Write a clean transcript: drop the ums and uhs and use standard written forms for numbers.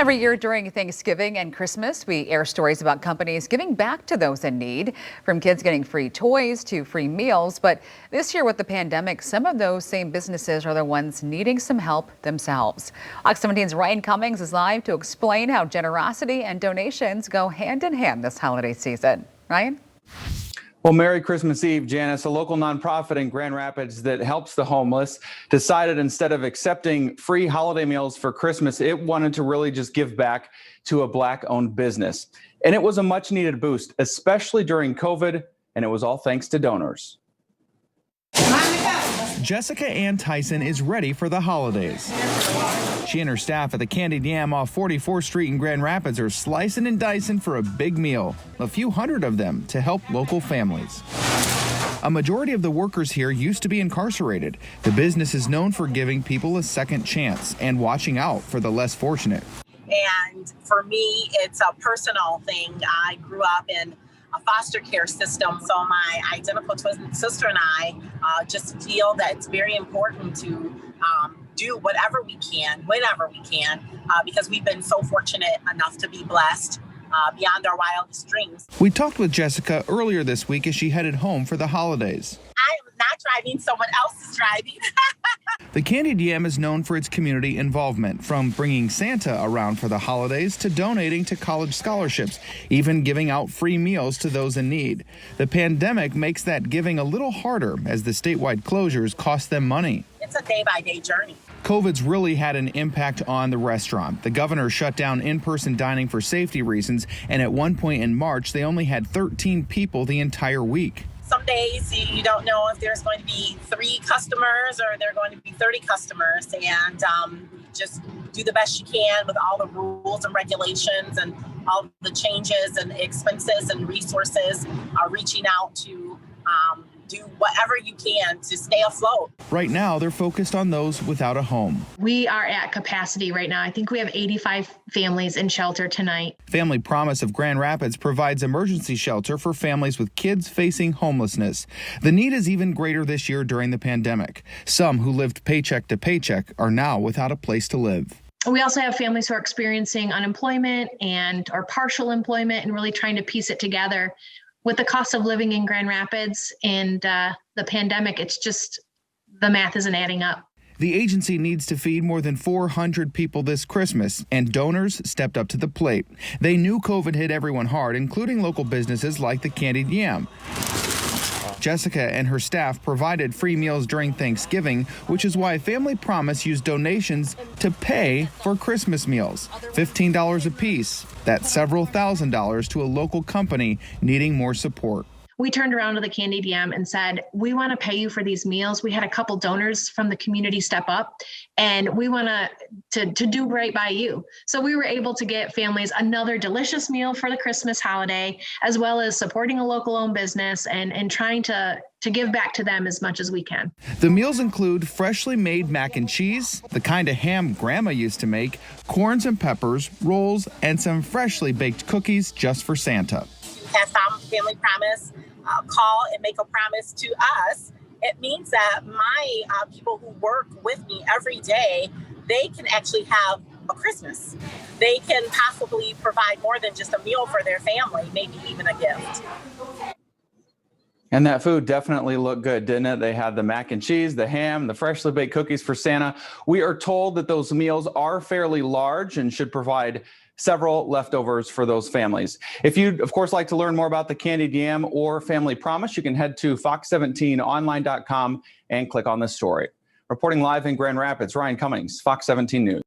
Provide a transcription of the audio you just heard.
Every year during Thanksgiving and Christmas, we air stories about companies giving back to those in need, from kids getting free toys to free meals. But this year with the pandemic, some of those same businesses are the ones needing some help themselves. Fox 17's Ryan Cummings is live to explain how generosity and donations go hand in hand this holiday season. Ryan? Well, Merry Christmas Eve, Janice. A local nonprofit in Grand Rapids that helps the homeless decided instead of accepting free holiday meals for Christmas, it wanted to really just give back to a Black-owned business. And it was a much-needed boost, especially during COVID, and it was all thanks to donors. Jessica Ann Tyson is ready for the holidays. She and her staff at the Candied Yam off 44th Street in Grand Rapids are slicing and dicing for a big meal, a few hundred of them to help local families. A majority of the workers here used to be incarcerated. The business is known for giving people a second chance and watching out for the less fortunate. And for me, it's a personal thing. I grew up in a foster care system, so my identical twin sister and I just feel that it's very important to do whatever we can, whenever we can, because we've been so fortunate enough to be blessed beyond our wildest dreams. We talked with Jessica earlier this week as she headed home for the holidays. I am not driving, someone else is driving. The Candied Yam is known for its community involvement, from bringing Santa around for the holidays to donating to college scholarships, even giving out free meals to those in need. The pandemic makes that giving a little harder as the statewide closures cost them money. It's a day-by-day journey. COVID's really had an impact on the restaurant. The governor shut down in-person dining for safety reasons, and at one point in March, they only had 13 people the entire week. Some days you don't know if there's going to be 3 customers or there are going to be 30 customers, and just do the best you can with all the rules and regulations and all the changes and expenses and resources, reaching out to do whatever you can to stay afloat. Right now, they're focused on those without a home. We are at capacity right now. I think we have 85 families in shelter tonight. Family Promise of Grand Rapids provides emergency shelter for families with kids facing homelessness. The need is even greater this year during the pandemic. Some who lived paycheck to paycheck are now without a place to live. We also have families who are experiencing unemployment or partial employment and really trying to piece it together. With the cost of living in Grand Rapids and the pandemic, it's just the math isn't adding up. The agency needs to feed more than 400 people this Christmas, and donors stepped up to the plate. They knew COVID hit everyone hard, including local businesses like the Candied Yam. Jessica and her staff provided free meals during Thanksgiving, which is why Family Promise used donations to pay for Christmas meals, $15 a piece. That's several $1,000s to a local company needing more support. We turned around to the Candied Yam and said, we want to pay you for these meals. We had a couple donors from the community step up, and we want to do right by you. So we were able to get families another delicious meal for the Christmas holiday, as well as supporting a local owned business and trying to give back to them as much as we can. The meals include freshly made mac and cheese, the kind of ham Grandma used to make, corns and peppers, rolls, and some freshly baked cookies just for Santa. Have Family Promise call and make a promise to us. It means that my people who work with me every day, they can actually have a Christmas. They can possibly provide more than just a meal for their family, maybe even a gift. And that food definitely looked good, didn't it? They had the mac and cheese, the ham, the freshly baked cookies for Santa. We are told that those meals are fairly large and should provide several leftovers for those families. If you'd, of course, like to learn more about the Candied Yam or Family Promise, you can head to fox17online.com and click on this story. Reporting live in Grand Rapids, Ryan Cummings, Fox 17 News.